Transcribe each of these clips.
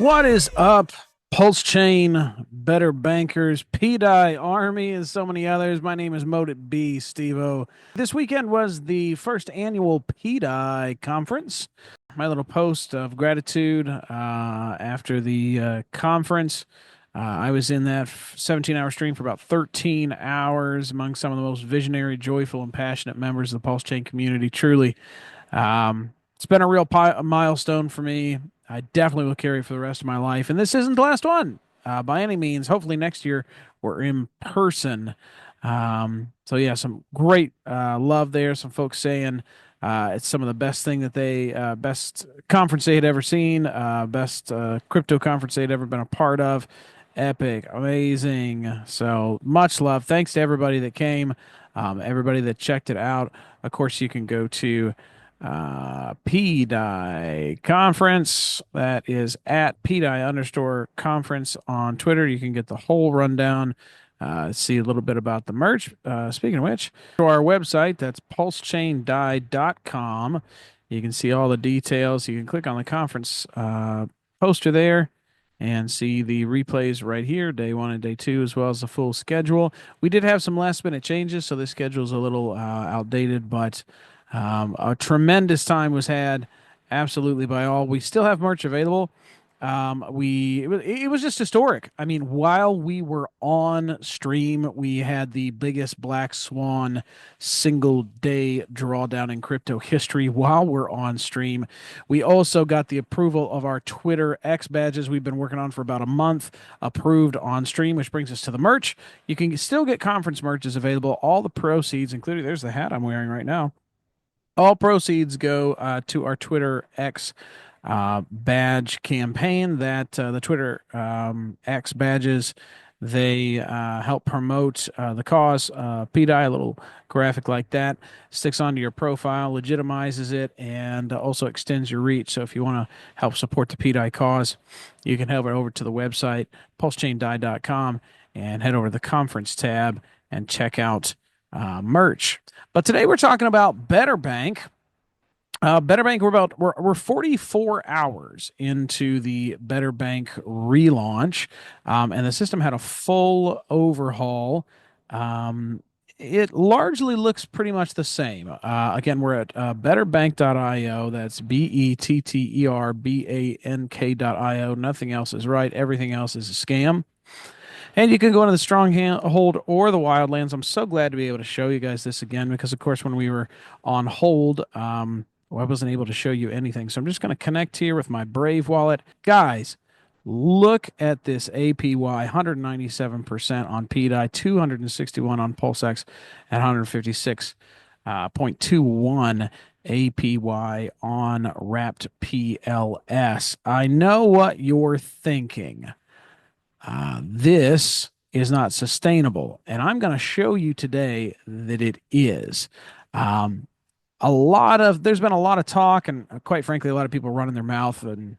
What is up, Pulse Chain, Better Bankers, PDI Army, and so many others? My name is MoteItBe, Steve-O. This weekend was the first annual PDI conference. My little post of gratitude after the conference. I was in that 17-hour stream for about 13 hours among some of the most visionary, joyful, and passionate members of the Pulse Chain community. Truly, it's been a real milestone for me. I definitely will carry it for the rest of my life. And this isn't the last one by any means. Hopefully next year we're in person. So yeah, some great love there. Some folks saying it's some of the best thing that best conference they had ever seen, best crypto conference they'd ever been a part of. Epic, amazing. So much love. Thanks to everybody that came, everybody that checked it out. Of course, you can go to PDI conference. That is at PDI_conference on Twitter. You can get the whole rundown, see a little bit about the merch. Speaking of which, to our website, that's pulsechaindie.com. You can see all the details. You can click on the conference poster there and see the replays right here, day one and day two, as well as the full schedule. We did have some last minute changes, so the schedule is a little outdated, but a tremendous time was had, absolutely by all. We still have merch available. It was just historic. I mean, while we were on stream, we had the biggest black swan single day drawdown in crypto history while we're on stream. We also got the approval of our Twitter X badges we've been working on for about a month, approved on stream, which brings us to the merch. You can still get conference merch is available. All the proceeds, including there's the hat I'm wearing right now. All proceeds go to our Twitter X badge campaign. That the Twitter X badges, they help promote the cause. PDI, a little graphic like that, sticks onto your profile, legitimizes it, and also extends your reach. So if you want to help support the PDI cause, you can head over to the website, pulsechaindie.com, and head over to the conference tab and check out merch. But today we're talking about BetterBank. BetterBank, we're 44 hours into the BetterBank relaunch, and the system had a full overhaul. It largely looks pretty much the same. Again, we're at betterbank.io. That's BetterBank.io. Nothing else is right. Everything else is a scam. And you can go into the Stronghold or the Wildlands. I'm so glad to be able to show you guys this again because, of course, when we were on hold, I wasn't able to show you anything. So I'm just going to connect here with my Brave wallet. Guys, look at this APY, 197% on PDI, 261 on PulseX, and 156.21 APY on Wrapped PLS. I know what you're thinking. This is not sustainable. And I'm going to show you today that it is. There's been a lot of talk and quite frankly, a lot of people running their mouth. And,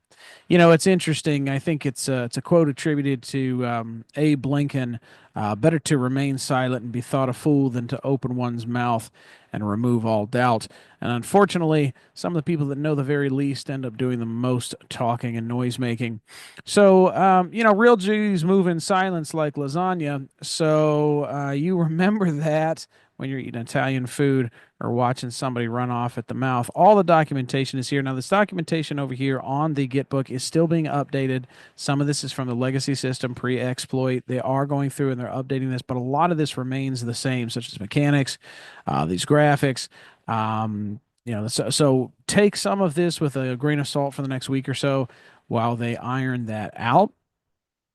it's interesting. I think it's a quote attributed to Abe Lincoln, better to remain silent and be thought a fool than to open one's mouth and remove all doubt. And unfortunately, some of the people that know the very least end up doing the most talking and noise making. So, real Jews move in silence like lasagna. So you remember that when you're eating Italian food or watching somebody run off at the mouth. All the documentation is here. Now, this documentation over here on the Gitbook is still being updated. Some of this is from the legacy system pre-exploit. They are going through and they're updating this, but a lot of this remains the same, such as mechanics, these graphics. So take some of this with a grain of salt for the next week or so while they iron that out.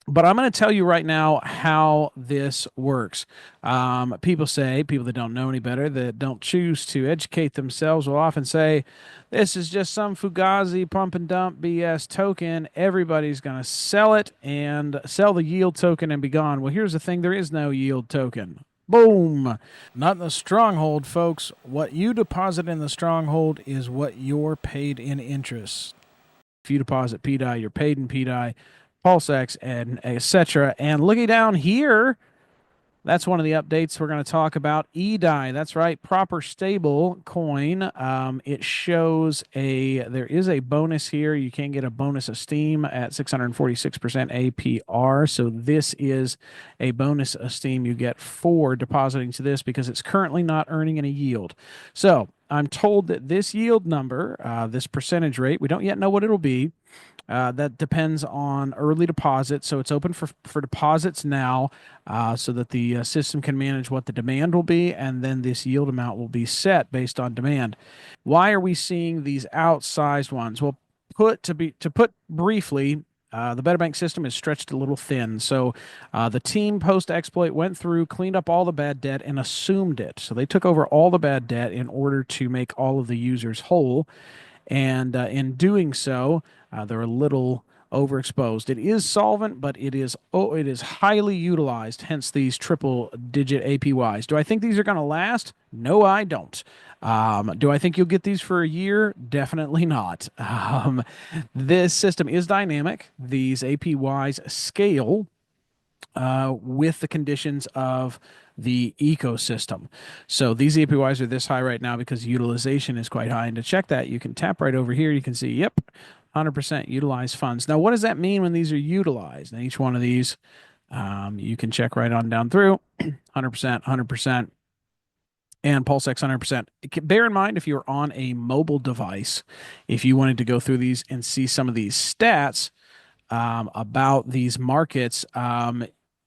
But I'm going to tell you right now how this works. People that don't know any better, that don't choose to educate themselves, will often say, this is just some Fugazi pump and dump BS token. Everybody's going to sell it and sell the yield token and be gone. Well, here's the thing. There is no yield token. Boom. Not in the stronghold, folks. What you deposit in the stronghold is what you're paid in interest. If you deposit PDI, you're paid in PDI. PulseX, and etc. And looking down here, That's one of the updates we're going to talk about. eDai, that's right, proper stable coin. It shows there is a bonus here. You can get a bonus esteem at 646% APR. So this is a bonus esteem you get for depositing to this because it's currently not earning any yield. So I'm told that this yield number, this percentage rate, we don't yet know what it'll be. That depends on early deposits. So it's open for deposits now so that the system can manage what the demand will be. And then this yield amount will be set based on demand. Why are we seeing these outsized ones? Well, to put briefly, the BetterBank system is stretched a little thin. So the team post exploit went through, cleaned up all the bad debt, and assumed it. So they took over all the bad debt in order to make all of the users whole. And in doing so, they're a little overexposed. It is solvent, but it is highly utilized. Hence these triple-digit APYs. Do I think these are going to last? No, I don't. Do I think you'll get these for a year? Definitely not. This system is dynamic. These APYs scale with the conditions of the ecosystem. So these APYs are this high right now because utilization is quite high. And to check that, you can tap right over here. You can see, yep, 100% utilized funds. Now, what does that mean when these are utilized? And each one of these, you can check right on down through, 100%, 100%. And PulseX 100%. Bear in mind, if you're on a mobile device, if you wanted to go through these and see some of these stats about these markets,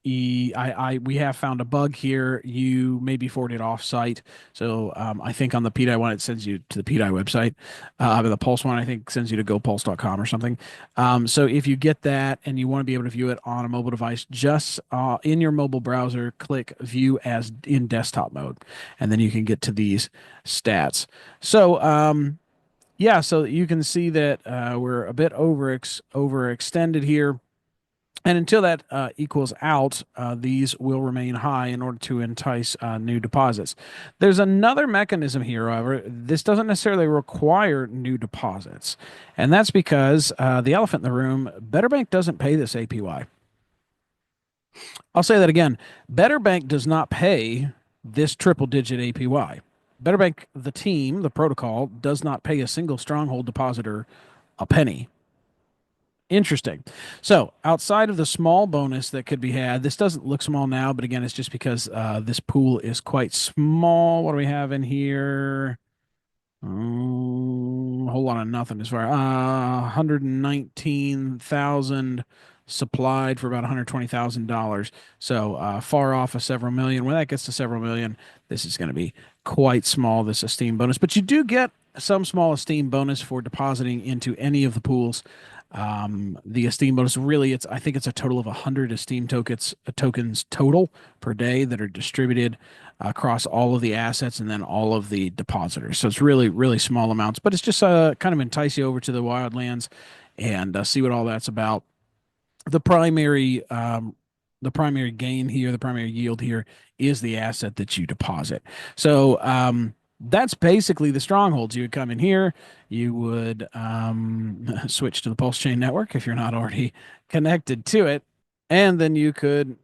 we have found a bug here. You may be forwarded off site. So I think on the PDI one, it sends you to the PDI website. The Pulse one, I think, sends you to gopulse.com or something. So if you get that and you want to be able to view it on a mobile device, just in your mobile browser, click view as in desktop mode, and then you can get to these stats. So yeah, so you can see that we're a bit overextended here. And until that equals out, these will remain high in order to entice new deposits. There's another mechanism here, however. This doesn't necessarily require new deposits. And that's because the elephant in the room, BetterBank doesn't pay this APY. I'll say that again. BetterBank does not pay this triple-digit APY. BetterBank, the team, the protocol, does not pay a single stronghold depositor a penny. Interesting. So outside of the small bonus that could be had, this doesn't look small now, but again, it's just because this pool is quite small. What do we have in here? A whole lot of nothing as far. 119,000 supplied for about $120,000. So far off of several million. When that gets to several million, this is going to be quite small, this esteem bonus. But you do get some small esteem bonus for depositing into any of the pools. The esteem bonus really, I think it's a total of 100 esteem tokens total per day that are distributed across all of the assets and then all of the depositors. So it's really, really small amounts, but it's just kind of entice you over to the Wildlands and see what all that's about. The primary gain here, the primary yield here is the asset that you deposit. So that's basically the strongholds. You would come in here, you would switch to the Pulse Chain Network if you're not already connected to it, and then you could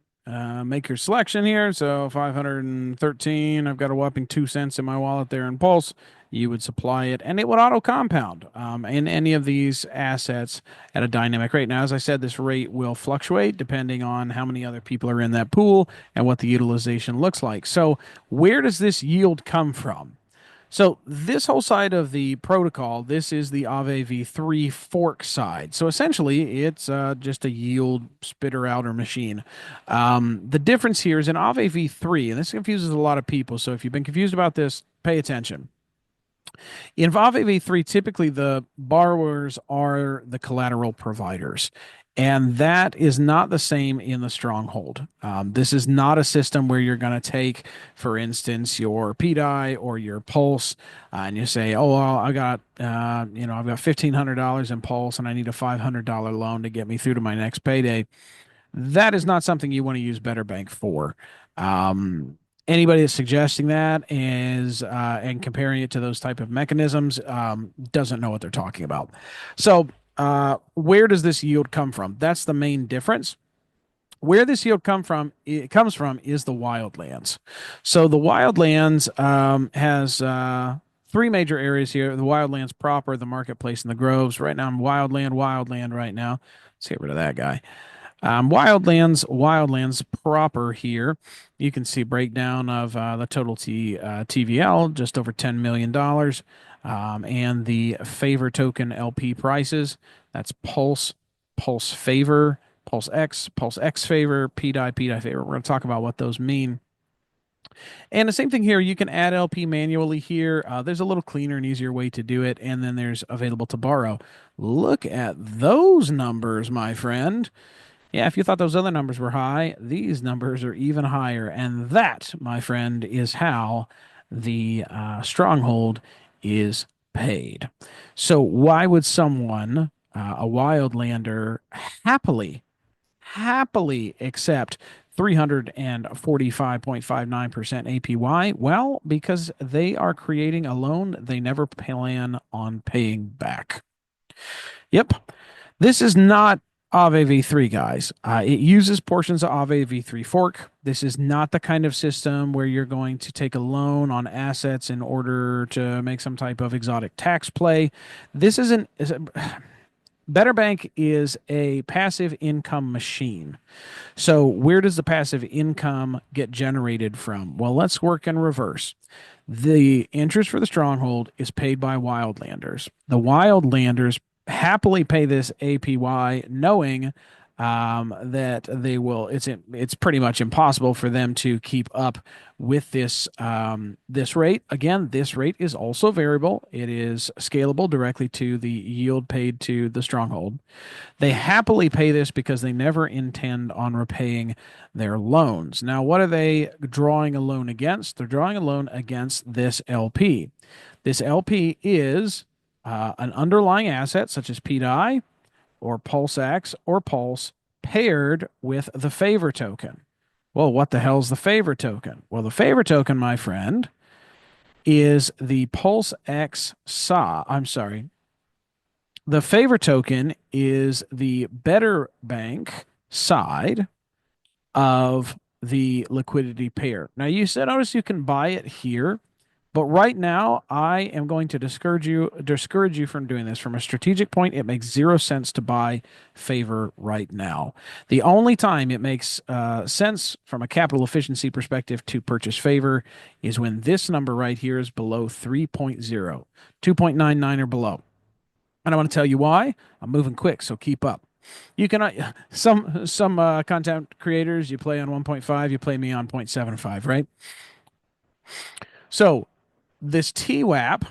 make your selection here. So 513, I've got a whopping 2 cents in my wallet there in Pulse. You would supply it, and it would auto compound in any of these assets at a dynamic rate. Now, as I said, this rate will fluctuate depending on how many other people are in that pool and what the utilization looks like. So where does this yield come from? So this whole side of the protocol, this is the Aave v3 fork side. So essentially, it's just a yield spitter outer machine. The difference here is in Aave v3, and this confuses a lot of people. So if you've been confused about this, pay attention. In Aave v3, typically the borrowers are the collateral providers. And that is not the same in the stronghold. This is not a system where you're going to take, for instance, your PDI or your Pulse, and you say, "Oh, well, I've got $1,500 in Pulse, and I need a $500 loan to get me through to my next payday." That is not something you want to use BetterBank for. Anybody that's suggesting that is and comparing it to those type of mechanisms doesn't know what they're talking about. So where does this yield come from? That's the main difference. Where this yield it comes from is the Wildlands. So the Wildlands has three major areas here: the Wildlands proper, the marketplace, and the groves. Right now, I'm Wildland right now. Let's get rid of that guy. Wildlands proper here. You can see breakdown of the total TVL, just over $10 million, and the favor token LP prices. That's Pulse favor, Pulse X favor, PDI favor. We're going to talk about what those mean. And the same thing here. You can add LP manually here. There's a little cleaner and easier way to do it, and then there's available to borrow. Look at those numbers, my friend. Yeah, if you thought those other numbers were high, these numbers are even higher. And that, my friend, is how the stronghold is paid. So why would someone, a Wildlander, happily accept 345.59% APY? Well, because they are creating a loan they never plan on paying back. Yep. This is not Aave v3, guys. It uses portions of Aave v3 fork. This is not the kind of system where you're going to take a loan on assets in order to make some type of exotic tax play. This isn't. BetterBank is a passive income machine. So where does the passive income get generated from? Well, let's work in reverse. The interest for the stronghold is paid by Wildlanders. The Wildlanders happily pay this APY, knowing that they will. It's pretty much impossible for them to keep up with this rate. Again, this rate is also variable. It is scalable directly to the yield paid to the stronghold. They happily pay this because they never intend on repaying their loans. Now, what are they drawing a loan against? They're drawing a loan against this LP. This LP is an underlying asset such as PDI or PulseX or Pulse paired with the favor token. Well, what the hell's the favor token? Well, the favor token, my friend, is the PulseX SA. I'm sorry. The favor token is the BetterBank side of the liquidity pair. Now, you said, notice you can buy it here. But right now, I am going to discourage you from doing this. From a strategic point, it makes zero sense to buy favor right now. The only time it makes sense from a capital efficiency perspective to purchase favor is when this number right here is below 3.0, 2.99 or below. And I want to tell you why. I'm moving quick, so keep up. You can some content creators, you play on 1.5, you play me on 0.75, right? So this TWAP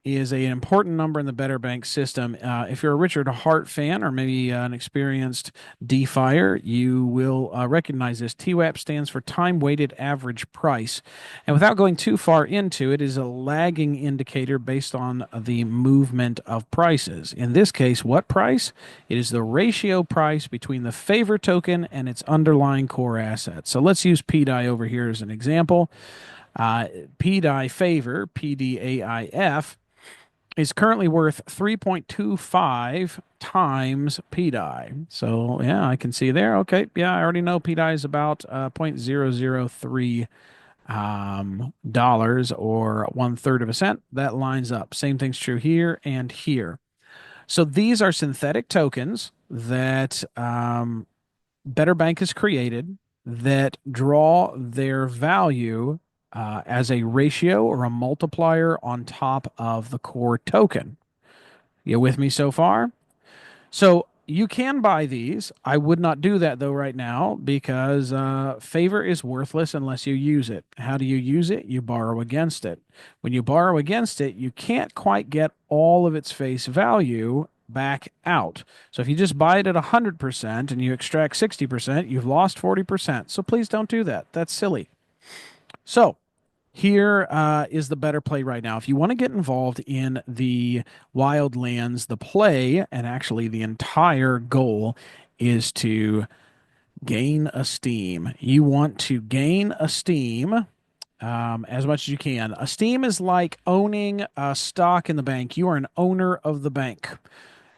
is an important number in the BetterBank system. If you're a Richard Hart fan or maybe an experienced DeFier, you will recognize this. TWAP stands for time-weighted average price. And without going too far into it, is a lagging indicator based on the movement of prices. In this case, what price? It is the ratio price between the favor token and its underlying core asset. So let's use PDI over here as an example. PDI favor, PDAIF, is currently worth 3.25 times PDI. So, yeah, I can see there. Okay, yeah, I already know PDI is about $0.003 dollars or 1/3 of a cent. That lines up. Same thing's true here and here. So these are synthetic tokens that BetterBank has created that draw their value as a ratio or a multiplier on top of the core token. You with me so far? So you can buy these. I would not do that though right now because favor is worthless unless you use it. How do you use it? You borrow against it. When you borrow against it, you can't quite get all of its face value back out. So if you just buy it at 100% and you extract 60%, you've lost 40%. So please don't do that. That's silly. So here is the better play right now. If you want to get involved in the Wildlands, the play, and actually the entire goal is to gain esteem. You want to gain esteem as much as you can. Esteem is like owning a stock in the bank. You are an owner of the bank.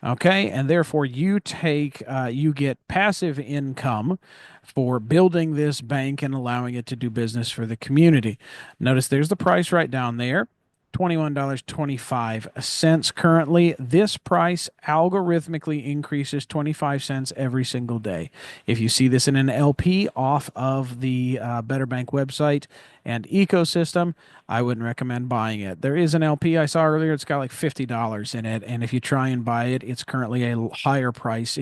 Okay, and therefore you get passive income for building this bank and allowing it to do business for the community. Notice there's the price right down there. $21.25 currently. This price algorithmically increases 25 cents every single day. If you see this in an LP off of the BetterBank website and ecosystem, I wouldn't recommend buying it. There is an LP I saw earlier. It's got like $50 in it. And if you try and buy it, it's currently a higher price.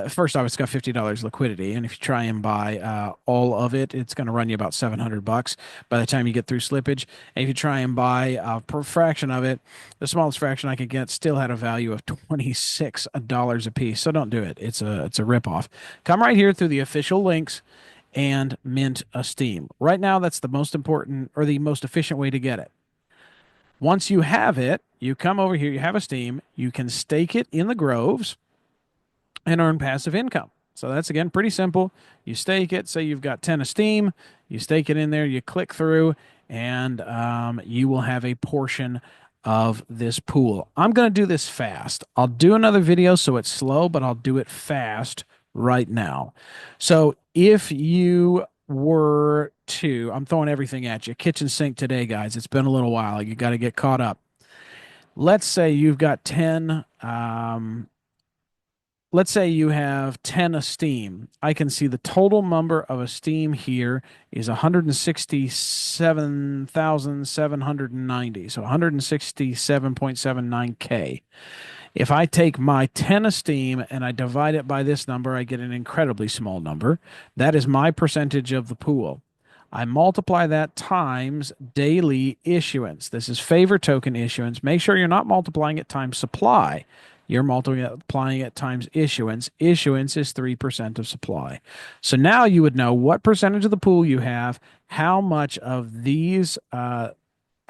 First off, it's got $50 liquidity. And if you try and buy all of it, it's going to run you about $700 by the time you get through slippage. And if you try and buy a fraction of it, the smallest fraction I could get still had a value of $26 a piece. So don't do it. It's a ripoff. Come right here through the official links and mint esteem. Right now, that's the most important or the most efficient way to get it. Once you have it, you come over here, you have esteem, you can stake it in the groves and earn passive income. So that's again pretty simple. You stake it, say you've got 10 esteem, you stake it in there, you click through, and you will have a portion of this pool. I'm going to do this fast. I'll do another video so it's slow, but I'll do it fast right now. So if you were to, I'm throwing everything at you, kitchen sink today, guys. It's been a little while. You got to get caught up. Let's say you've got 10, let's say you have 10 esteem. I can see the total number of esteem here is 167,790. So 167.79K. If I take my 10 esteem and I divide it by this number, I get an incredibly small number. That is my percentage of the pool. I multiply that times daily issuance. This is favor token issuance. Make sure you're not multiplying it times supply. You're multiplying it times issuance. Issuance is 3% of supply. So now you would know what percentage of the pool you have, how much of these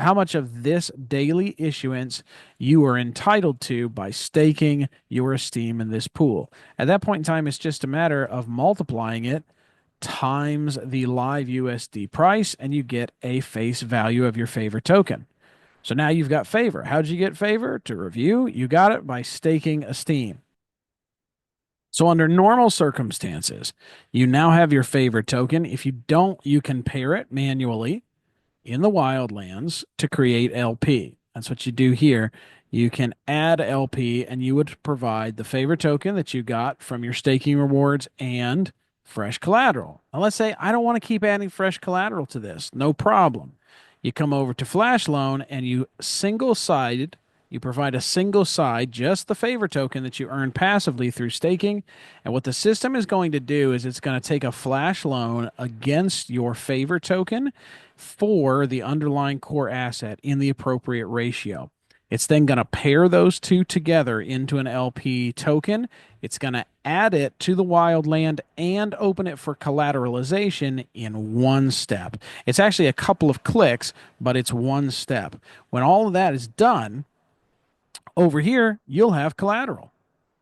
how much of this daily issuance you are entitled to by staking your esteem in this pool. At that point in time, it's just a matter of multiplying it times the live USD price, and you get a face value of your favor token. So now you've got favor. How'd you get favor? To review, you got it by staking esteem. So under normal circumstances, you now have your favor token. If you don't, you can pair it manually in the Wildlands to create LP. That's what you do here. You can add LP and you would provide the favor token that you got from your staking rewards and fresh collateral. Now let's say I don't want to keep adding fresh collateral to this. No problem. You come over to Flash Loan and you provide a single side, just the favor token that you earn passively through staking. And what the system is going to do is it's going to take a flash loan against your favor token for the underlying core asset in the appropriate ratio. It's then going to pair those two together into an LP token. It's going to add it to the Wildland and open it for collateralization in one step. It's actually a couple of clicks, but it's one step. When all of that is done, over here, you'll have collateral.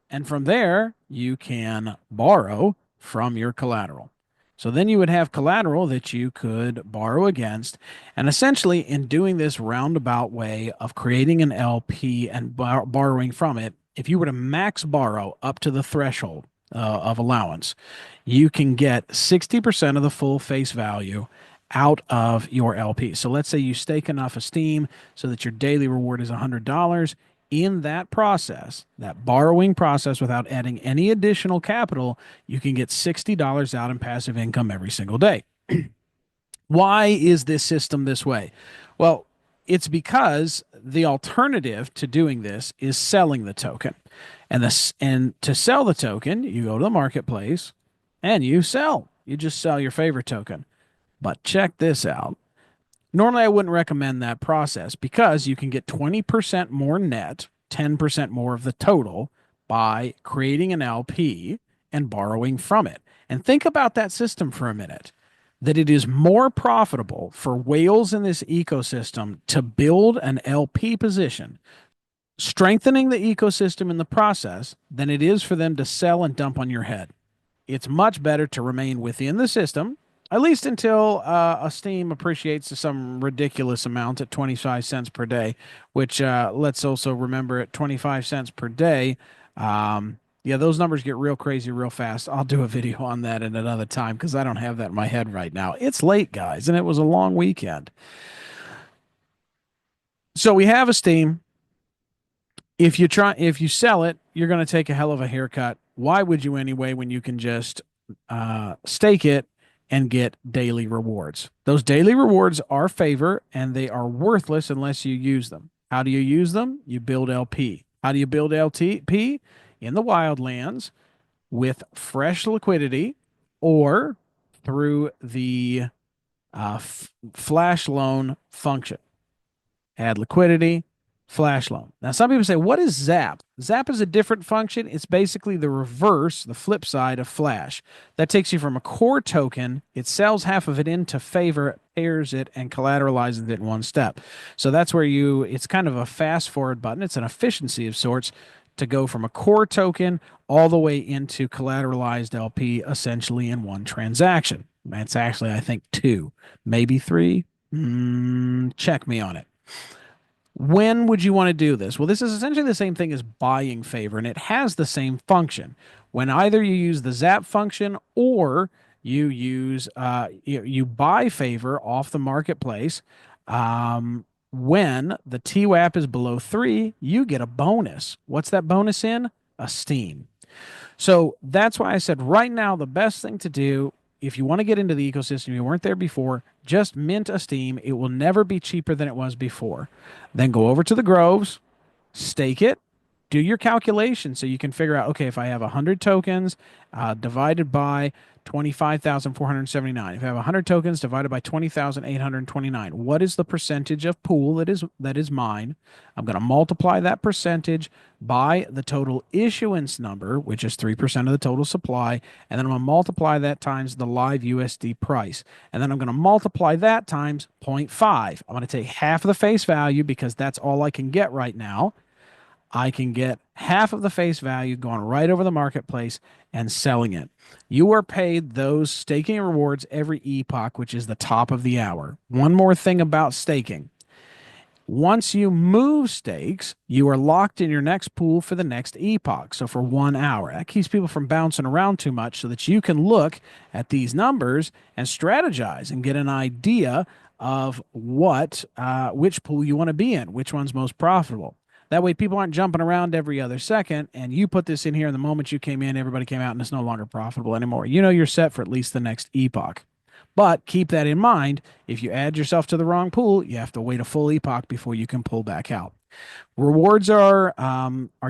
And from there, you can borrow from your collateral. So then you would have collateral that you could borrow against. And essentially, in doing this roundabout way of creating an LP and borrowing from it, if you were to max borrow up to the threshold of allowance, you can get 60% of the full face value out of your LP. So let's say you stake enough esteem so that your daily reward is $100. In that process, that borrowing process, without adding any additional capital, you can get $60 out in passive income every single day. Why is this system this way? Well, it's because the alternative to doing this is selling the token. And to sell the token, you go to the marketplace and you sell. You just sell your favorite token. But check this out. Normally, I wouldn't recommend that process because you can get 20% more net, 10% more of the total by creating an LP and borrowing from it. And think about that system for a minute, that it is more profitable for whales in this ecosystem to build an LP position, strengthening the ecosystem in the process, than it is for them to sell and dump on your head. It's much better to remain within the system, at least until Esteem appreciates to some ridiculous amount at 25 cents per day, which let's also remember at 25 cents per day, Yeah, those numbers get real crazy real fast. I'll do a video on that at another time because I don't have that in my head right now. It's late, guys, and it was a long weekend. So we have Esteem. If you sell it, you're going to take a hell of a haircut. Why would you anyway when you can just stake it and get daily rewards? Those daily rewards are favor and they are worthless unless you use them. How do you use them? You build LP. How do you build LP? In the Wildlands with fresh liquidity or through the flash loan function. Add liquidity, flash loan. Now, some people say, what is Zap? Zap is a different function. It's basically the reverse, the flip side of Flash. That takes you from a core token. It sells half of it into favor, pairs it, and collateralizes it in one step. So that's where it's kind of a fast forward button. It's an efficiency of sorts to go from a core token all the way into collateralized LP essentially in one transaction. That's actually, I think, two, maybe three. Check me on it. When would you want to do this? Well, this is essentially the same thing as buying favor, and it has the same function. When either you use the Zap function or you buy favor off the marketplace, when the TWAP is below 3, you get a bonus. What's that bonus in? Esteem. So that's why I said right now the best thing to do if you want to get into the ecosystem, you weren't there before, just mint Esteem. It will never be cheaper than it was before. Then go over to the groves, stake it, do your calculation so you can figure out, okay, if I have 100 tokens divided by 25,479. If I have 100 tokens divided by 20,829, what is the percentage of pool that is mine? I'm going to multiply that percentage by the total issuance number, which is 3% of the total supply, and then I'm going to multiply that times the live USD price. And then I'm going to multiply that times 0.5. I'm going to take half of the face value because that's all I can get right now. I can get half of the face value going right over the marketplace and selling it. You are paid those staking rewards every epoch, which is the top of the hour. One more thing about staking. Once you move stakes, you are locked in your next pool for the next epoch. So for 1 hour, that keeps people from bouncing around too much so that you can look at these numbers and strategize and get an idea of which pool you want to be in, which one's most profitable. That way people aren't jumping around every other second, and you put this in here, and the moment you came in, everybody came out, and it's no longer profitable anymore. You know you're set for at least the next epoch. But keep that in mind. If you add yourself to the wrong pool, you have to wait a full epoch before you can pull back out. Rewards are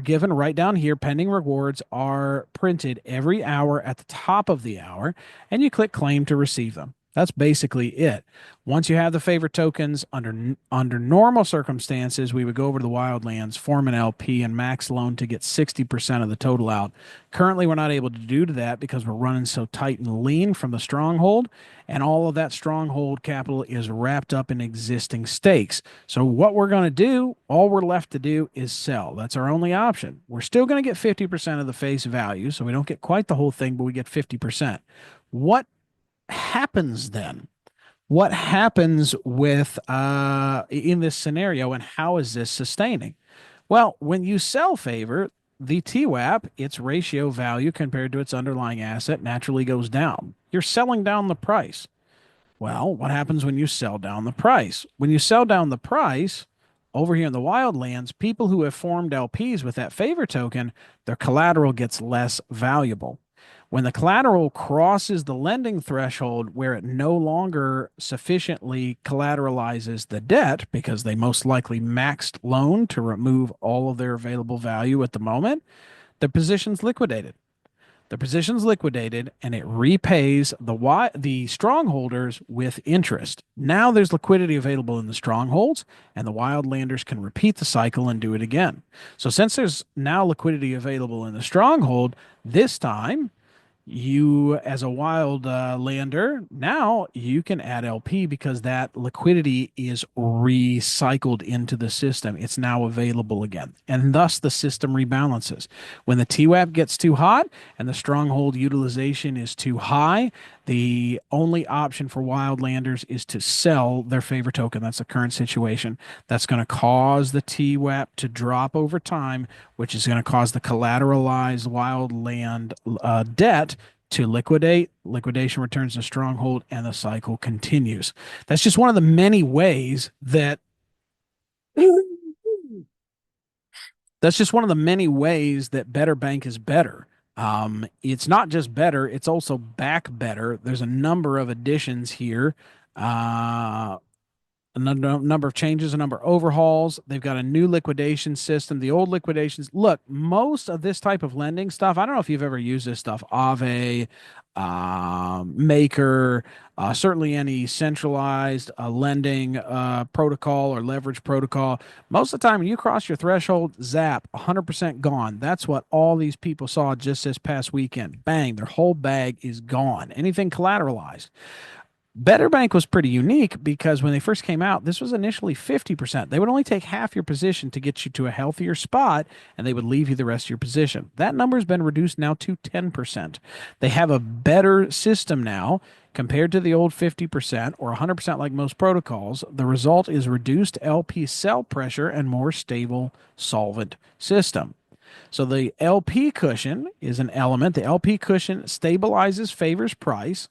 given right down here. Pending rewards are printed every hour at the top of the hour, and you click claim to receive them. That's basically it. Once you have the favorite tokens, under normal circumstances, we would go over to the Wildlands, form an LP, and max loan to get 60% of the total out. Currently, we're not able to do that because we're running so tight and lean from the stronghold, and all of that stronghold capital is wrapped up in existing stakes. So what we're going to do, all we're left to do is sell. That's our only option. We're still going to get 50% of the face value, so we don't get quite the whole thing, but we get 50%. What happens then? What happens with in this scenario, and how is this sustaining? Well, when you sell favor, the TWAP, its ratio value compared to its underlying asset, naturally goes down. You're selling down the price. Well, what happens when you sell down the price? When you sell down the price, over here in the Wildlands, people who have formed LPs with that favor token, their collateral gets less valuable. When the collateral crosses the lending threshold where it no longer sufficiently collateralizes the debt because they most likely maxed loan to remove all of their available value at the moment, the position's liquidated. The position's liquidated and it repays the strongholders with interest. Now there's liquidity available in the strongholds, and the Wildlanders can repeat the cycle and do it again. So since there's now liquidity available in the stronghold, this time you as a Wildlander, now you can add LP because that liquidity is recycled into the system. It's now available again. And thus the system rebalances. When the TWAP gets too hot and the stronghold utilization is too high, The only option for Wildlanders is to sell their favorite token. That's the current situation. That's going to cause the TWAP to drop over time, which is going to cause the collateralized wildland debt to liquidate. Liquidation returns to stronghold, and the cycle continues. That's just one of the many ways that BetterBank is better. It's not just better, it's also BackBetter. There's a number of additions here. A number of changes, a number of overhauls. They've got a new liquidation system. The old liquidations, look, most of this type of lending stuff, I don't know if you've ever used this stuff, Aave, Maker, certainly any centralized lending protocol or leverage protocol. Most of the time, when you cross your threshold, zap, 100% gone. That's what all these people saw just this past weekend. Bang, their whole bag is gone. Anything collateralized. BetterBank was pretty unique because when they first came out, this was initially 50%. They would only take half your position to get you to a healthier spot, and they would leave you the rest of your position. That number has been reduced now to 10%. They have a better system now compared to the old 50% or 100% like most protocols. The result is reduced LP sell pressure and more stable, solvent system. So the LP cushion is an element. The LP cushion stabilizes favors price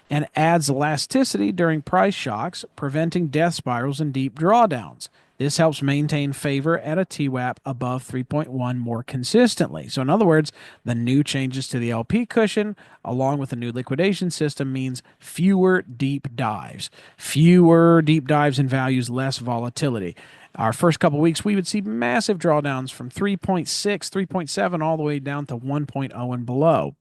and adds elasticity during price shocks, preventing death spirals and deep drawdowns. This helps maintain favor at a TWAP above 3.1 more consistently. So in other words, the new changes to the LP cushion, along with the new liquidation system, means fewer deep dives. Fewer deep dives in values, less volatility. Our first couple weeks, we would see massive drawdowns from 3.6, 3.7, all the way down to 1.0 and below.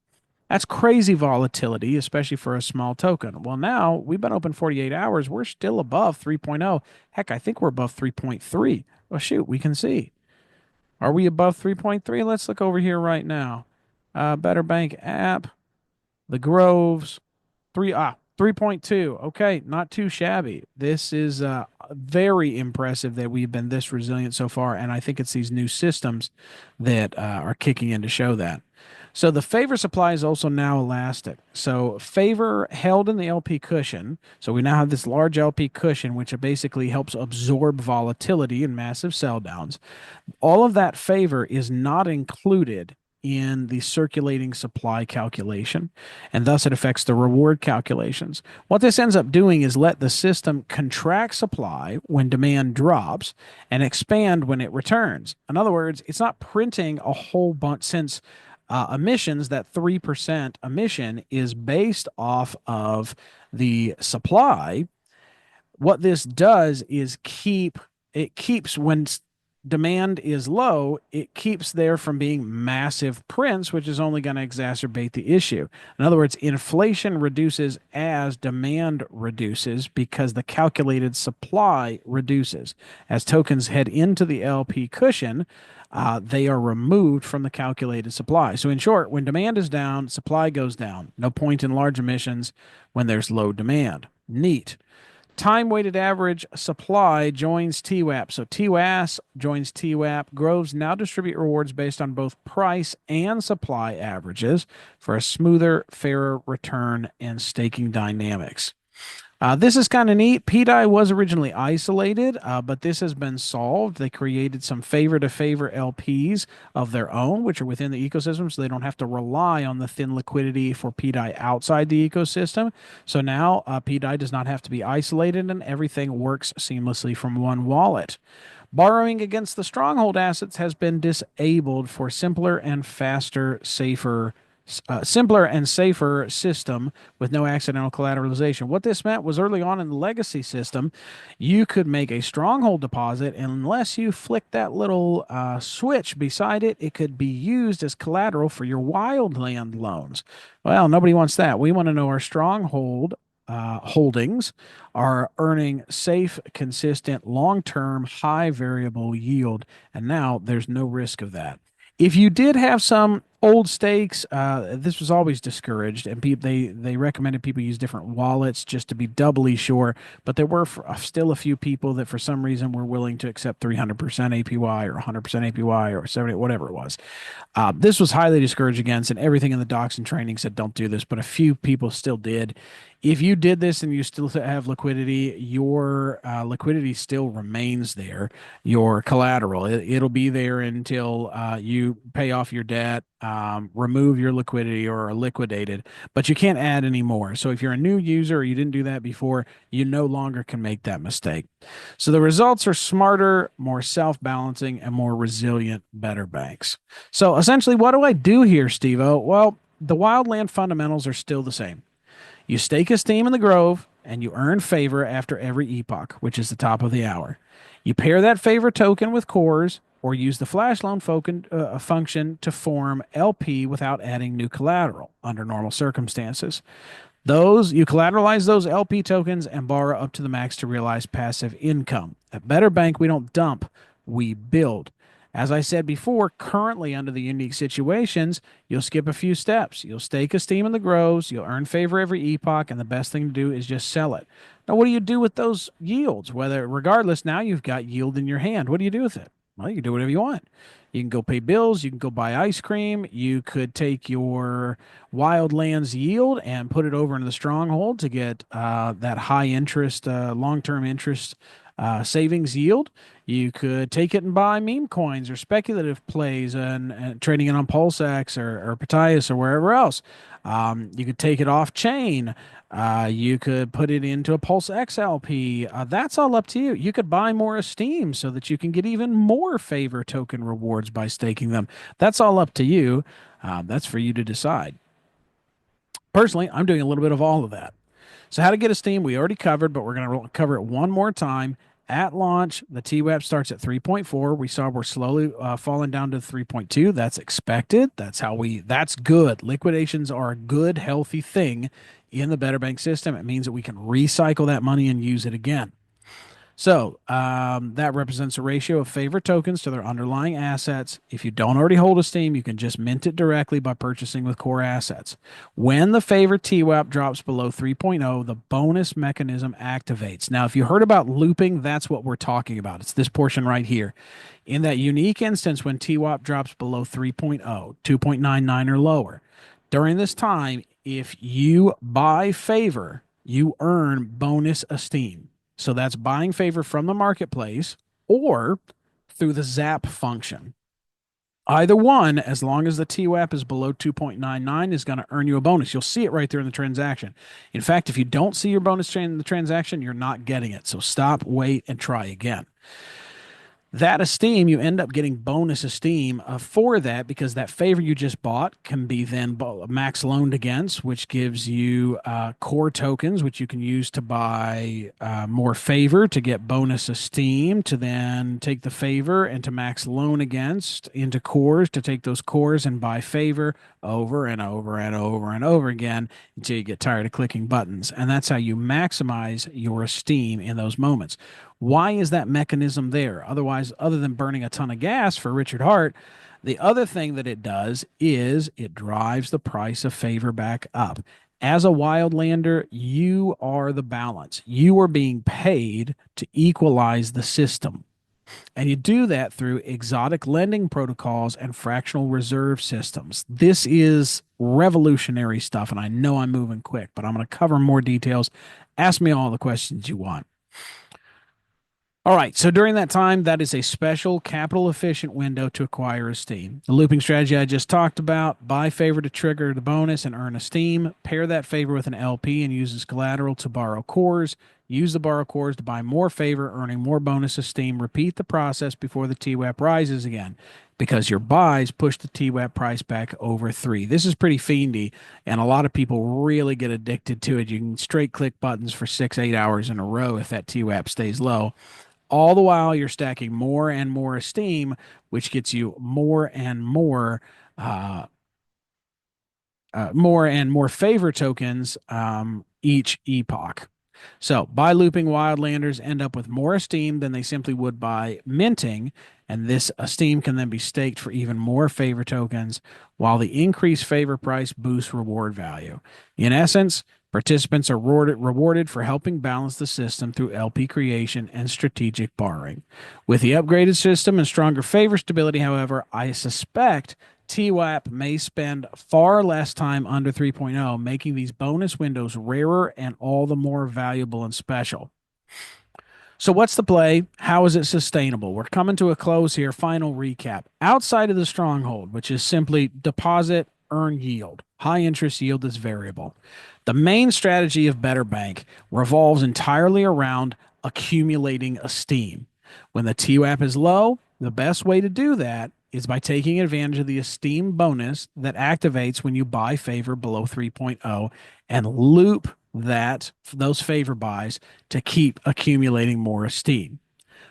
That's crazy volatility, especially for a small token. Well, now we've been open 48 hours. We're still above 3.0. Heck, I think we're above 3.3. Well, shoot, we can see. Are we above 3.3? Let's look over here right now. Better Bank app, the Groves, 3.2. Okay, not too shabby. This is very impressive that we've been this resilient so far, and I think it's these new systems that are kicking in to show that. So the favor supply is also now elastic. So favor held in the LP cushion. So we now have this large LP cushion, which basically helps absorb volatility and massive sell downs. All of that favor is not included in the circulating supply calculation, and thus it affects the reward calculations. What this ends up doing is let the system contract supply when demand drops and expand when it returns. In other words, it's not printing a whole bunch since emissions, that 3% emission is based off of the supply. What this does is keeps when demand is low, it keeps there from being massive prints, which is only going to exacerbate the issue. In other words, inflation reduces as demand reduces because the calculated supply reduces. As tokens head into the LP cushion, they are removed from the calculated supply. So in short, when demand is down, supply goes down. No point in large emissions when there's low demand. Neat. Time-weighted average supply joins TWAP. So TWAS joins TWAP. Groves now distribute rewards based on both price and supply averages for a smoother, fairer return and staking dynamics. This is kind of neat. PDI was originally isolated, but this has been solved. They created some favor-to-favor LPs of their own, which are within the ecosystem, so they don't have to rely on the thin liquidity for PDI outside the ecosystem. So now PDI does not have to be isolated, and everything works seamlessly from one wallet. Borrowing against the stronghold assets has been disabled for simpler and safer system with no accidental collateralization. What this meant was early on in the legacy system, you could make a stronghold deposit, and unless you flick that little switch beside it, it could be used as collateral for your wildland loans. Well, nobody wants that. We want to know our stronghold holdings are earning safe, consistent, long-term, high variable yield, and now there's no risk of that. If you did have some Old stakes, this was always discouraged, and they recommended people use different wallets just to be doubly sure. But there were still a few people that for some reason were willing to accept 300% APY or 100% APY or 70, whatever it was. This was highly discouraged against, and everything in the docs and training said don't do this, but a few people still did. If you did this and you still have liquidity, your liquidity still remains there. Your collateral, it'll be there until you pay off your debt, remove your liquidity, or are liquidated, but you can't add any more. So if you're a new user or you didn't do that before, you no longer can make that mistake. So the results are smarter, more self-balancing, and more resilient, better banks. So essentially, what do I do here, Steve-O? Well, the wildland fundamentals are still the same. You stake esteem in the grove, and you earn favor after every epoch, which is the top of the hour. You pair that favor token with cores, or use the flash loan function to form LP without adding new collateral under normal circumstances. Those you collateralize those LP tokens and borrow up to the max to realize passive income. At BetterBank, we don't dump, we build. As I said before, currently under the unique situations, you'll skip a few steps. You'll stake esteem in the grows, you'll earn favor every epoch, and the best thing to do is just sell it. Now, what do you do with those yields? Whether, regardless, now you've got yield in your hand. What do you do with it? Well, you can do whatever you want. You can go pay bills. You can go buy ice cream. You could take your Wildlands yield and put it over into the stronghold to get that high interest, long-term interest savings yield. You could take it and buy meme coins or speculative plays and trading it on PulseX or Patias or wherever else. You could take it off chain. You could put it into a Pulse XLP. That's all up to you. You could buy more Esteem so that you can get even more favor token rewards by staking them. That's all up to you. That's for you to decide. Personally, I'm doing a little bit of all of that. So how to get Esteem, we already covered, but we're going to cover it one more time. At launch, the TWAP starts at 3.4. We saw we're slowly falling down to 3.2. That's expected. That's good. Liquidations are a good, healthy thing in the BetterBank system. It means that we can recycle that money and use it again. So that represents a ratio of favorite tokens to their underlying assets. If you don't already hold Esteem, you can just mint it directly by purchasing with core assets. When the favorite TWAP drops below 3.0, the bonus mechanism activates. Now, if you heard about looping, that's what we're talking about. It's this portion right here. In that unique instance, when TWAP drops below 3.0, 2.99 or lower, during this time, if you buy favor, you earn bonus Esteem. So that's buying favor from the marketplace or through the Zap function. Either one, as long as the TWAP is below 2.99, is going to earn you a bonus. You'll see it right there in the transaction. In fact, if you don't see your bonus in the transaction, you're not getting it. So stop, wait, and try again. That Esteem, you end up getting bonus Esteem for that because that favor you just bought can be then max loaned against, which gives you core tokens, which you can use to buy more favor to get bonus Esteem, to then take the favor and to max loan against into cores to take those cores and buy favor over and over and over and over again until you get tired of clicking buttons. And that's how you maximize your Esteem in those moments. Why is that mechanism there? Otherwise, other than burning a ton of gas for Richard Hart, the other thing that it does is it drives the price of favor back up. As a Wildlander, you are the balance. You are being paid to equalize the system. And you do that through exotic lending protocols and fractional reserve systems. This is revolutionary stuff, and I know I'm moving quick, but I'm going to cover more details. Ask me all the questions you want. All right, so during that time, that is a special capital efficient window to acquire Esteem. The looping strategy I just talked about, buy favor to trigger the bonus and earn Esteem, pair that favor with an LP and use as collateral to borrow cores, use the borrow cores to buy more favor, earning more bonus Esteem, repeat the process before the TWAP rises again, because your buys push the TWAP price back over 3. This is pretty fiendy, and a lot of people really get addicted to it. You can straight click buttons for 6-8 hours in a row if that TWAP stays low. All the while you're stacking more and more Esteem, which gets you more and more favor tokens each epoch. So, by looping, Wildlanders end up with more esteem than they simply would by minting, and this esteem can then be staked for even more favor tokens, while the increased favor price boosts reward value. In essence, participants are rewarded for helping balance the system through LP creation and strategic borrowing. With the upgraded system and stronger favor stability, however, I suspect TWAP may spend far less time under 3.0, making these bonus windows rarer and all the more valuable and special. So, what's the play? How is it sustainable? We're coming to a close here. Final recap. Outside of the stronghold, which is simply deposit, earn yield, high interest yield is variable. The main strategy of BetterBank revolves entirely around accumulating esteem. When the TWAP is low, the best way to do that is by taking advantage of the esteem bonus that activates when you buy favor below 3.0 and loop those favor buys to keep accumulating more esteem.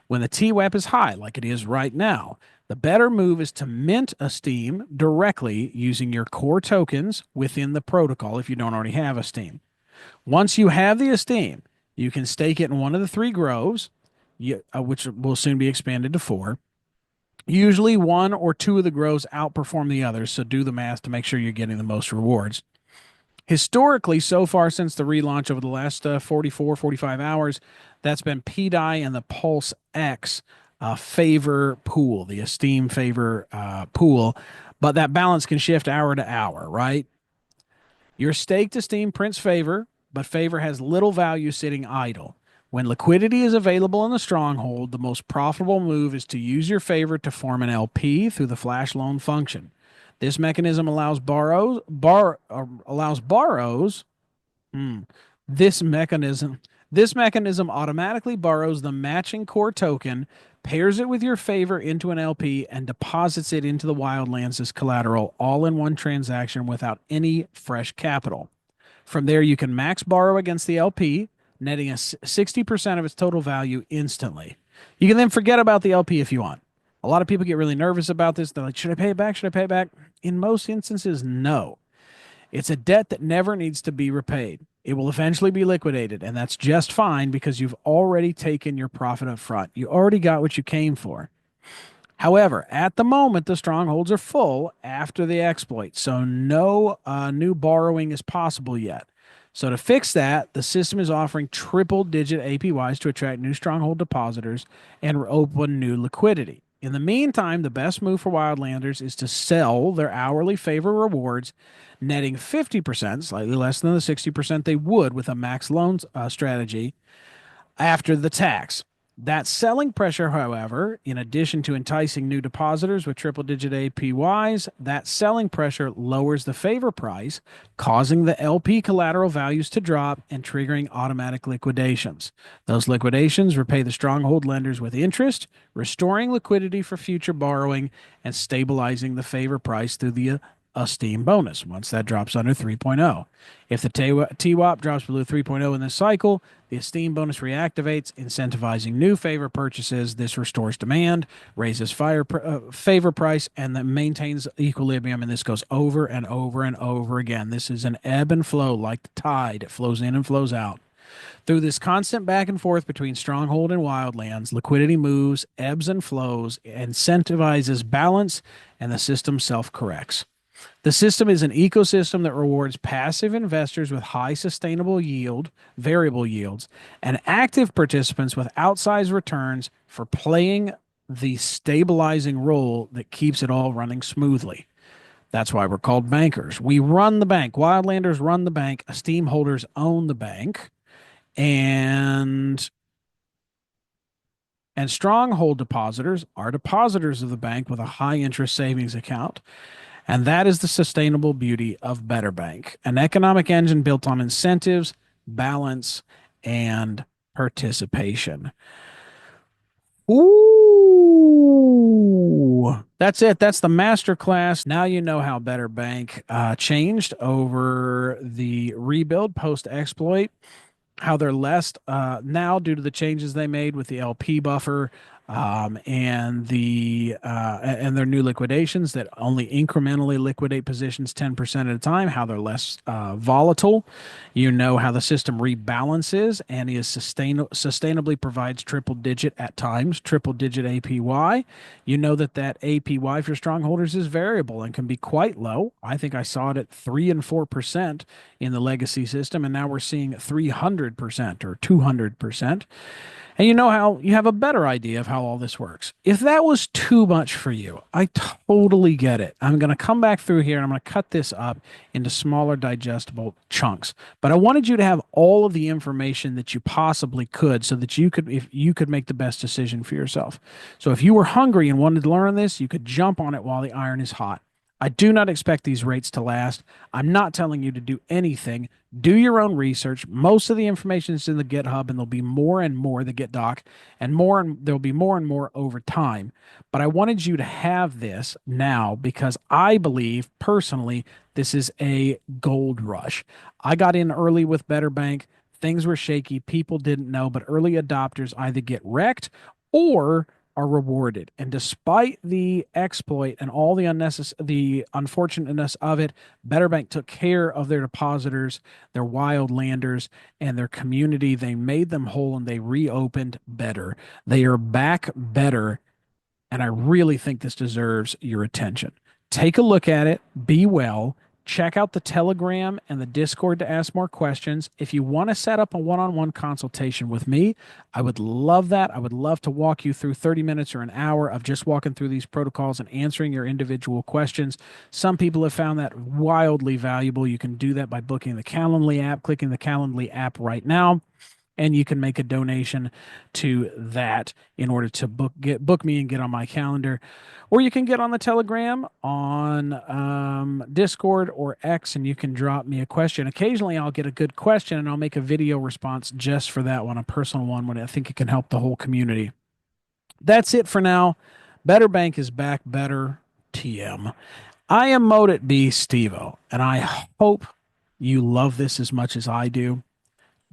When the TWAP is high, like it is right now, the better move is to mint esteem directly using your core tokens within the protocol if you don't already have esteem. Once you have the esteem, you can stake it in one of the three groves, which will soon be expanded to four. Usually one or two of the grows outperform the others, so do the math to make sure you're getting the most rewards. Historically, so far since the relaunch over the last 44, 45 hours, that's been PDI and the Pulse X favor pool, the Esteem favor pool. But that balance can shift hour to hour, right? Your staked Esteem prints favor, but favor has little value sitting idle. When liquidity is available in the stronghold, the most profitable move is to use your favor to form an LP through the flash loan function. This mechanism allows borrows. This mechanism automatically borrows the matching core token, pairs it with your favor into an LP, and deposits it into the Wildlands as collateral, all in one transaction without any fresh capital. From there, you can max borrow against the LP, netting 60% of its total value instantly. You can then forget about the LP if you want. A lot of people get really nervous about this. They're like, should I pay it back? Should I pay it back? In most instances, no. It's a debt that never needs to be repaid. It will eventually be liquidated, and that's just fine because you've already taken your profit up front. You already got what you came for. However, at the moment, the strongholds are full after the exploit, so no new borrowing is possible yet. So to fix that, the system is offering triple-digit APYs to attract new stronghold depositors and open new liquidity. In the meantime, the best move for Wildlanders is to sell their hourly favor rewards, netting 50%, slightly less than the 60% they would with a max loan strategy, after the tax. That selling pressure, however, in addition to enticing new depositors with triple-digit APYs, that selling pressure lowers the favor price, causing the LP collateral values to drop and triggering automatic liquidations. Those liquidations repay the stronghold lenders with interest, restoring liquidity for future borrowing and stabilizing the favor price through the Esteem bonus once that drops under 3.0. If the TWAP drops below 3.0 in this cycle, the Esteem bonus reactivates, incentivizing new favor purchases. This restores demand, raises favor price, and then maintains equilibrium. And this goes over and over and over again. This is an ebb and flow like the tide. It flows in and flows out. Through this constant back and forth between Stronghold and Wildlands, liquidity moves, ebbs and flows, incentivizes balance, and the system self-corrects. The system is an ecosystem that rewards passive investors with high sustainable yield, variable yields, and active participants with outsized returns for playing the stabilizing role that keeps it all running smoothly. That's why we're called bankers. We run the bank. Wildlanders run the bank. Esteem holders own the bank. And stronghold depositors are depositors of the bank with a high interest savings account. And that is the sustainable beauty of BetterBank, an economic engine built on incentives, balance, and participation. Ooh, that's it. That's the masterclass. Now you know how BetterBank changed over the rebuild post-exploit, how they're less now due to the changes they made with the LP buffer, and their new liquidations that only incrementally liquidate positions 10% at a time, how they're less volatile. You know how the system rebalances and is sustainably provides triple digit at times, triple digit APY. You know that APY for strongholders is variable and can be quite low. I think I saw it at 3 and 4% in the legacy system, and now we're seeing 300% or 200%. And you know how you have a better idea of how all this works. If that was too much for you, I totally get it. I'm going to come back through here and I'm going to cut this up into smaller digestible chunks. But I wanted you to have all of the information that you possibly could so that you could make the best decision for yourself. So if you were hungry and wanted to learn this, you could jump on it while the iron is hot. I do not expect these rates to last. I'm not telling you to do anything. Do your own research. Most of the information is in the GitHub, and there'll be more and more, the Git doc, and there'll be more and more over time. But I wanted you to have this now because I believe personally this is a gold rush. I got in early with BetterBank. Things were shaky. People didn't know, but early adopters either get wrecked or are rewarded. And despite the exploit and all the unfortunateness of it, BetterBank took care of their depositors, their Wildlanders, and their community. They made them whole and they reopened better. They are back better. And I really think this deserves your attention. Take a look at it. Be well. Check out the Telegram and the Discord to ask more questions. If you want to set up a one-on-one consultation with me, I would love that. I would love to walk you through 30 minutes or an hour of just walking through these protocols and answering your individual questions. Some people have found that wildly valuable. You can do that by booking the Calendly app, clicking the Calendly app right now. And you can make a donation to that in order to book me and get on my calendar. Or you can get on the Telegram, on Discord or X, and you can drop me a question. Occasionally, I'll get a good question, and I'll make a video response just for that one, a personal one, when I think it can help the whole community. That's it for now. BetterBank is back better, TM. I am MoteItBe Stevo, and I hope you love this as much as I do.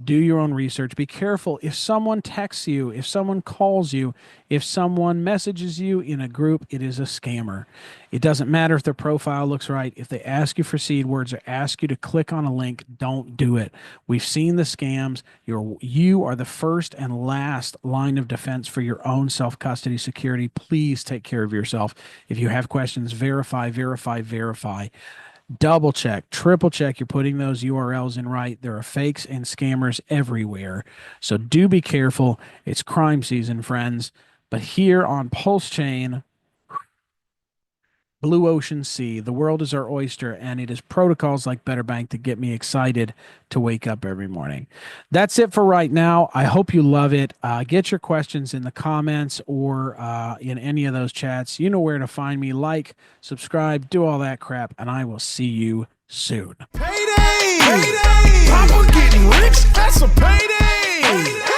Do your own research. Be careful. If someone texts you, if someone calls you, if someone messages you in a group, it is a scammer. It doesn't matter if their profile looks right. If they ask you for seed words or ask you to click on a link, don't do it. We've seen the scams. You are the first and last line of defense for your own self-custody security. Please take care of yourself. If you have questions, verify, verify, verify. Double check, triple check you're putting those URLs in right. There are fakes and scammers everywhere. So do be careful. It's crime season, friends. But here on Pulse Chain, Blue Ocean Sea, the world is our oyster, and it is protocols like BetterBank that get me excited to wake up every morning. That's it for right now. I hope you love it. Get your questions in the comments or in any of those chats. You know where to find me. Like, subscribe, do all that crap, and I will see you soon. Payday! Payday! Papa getting rich, that's a payday!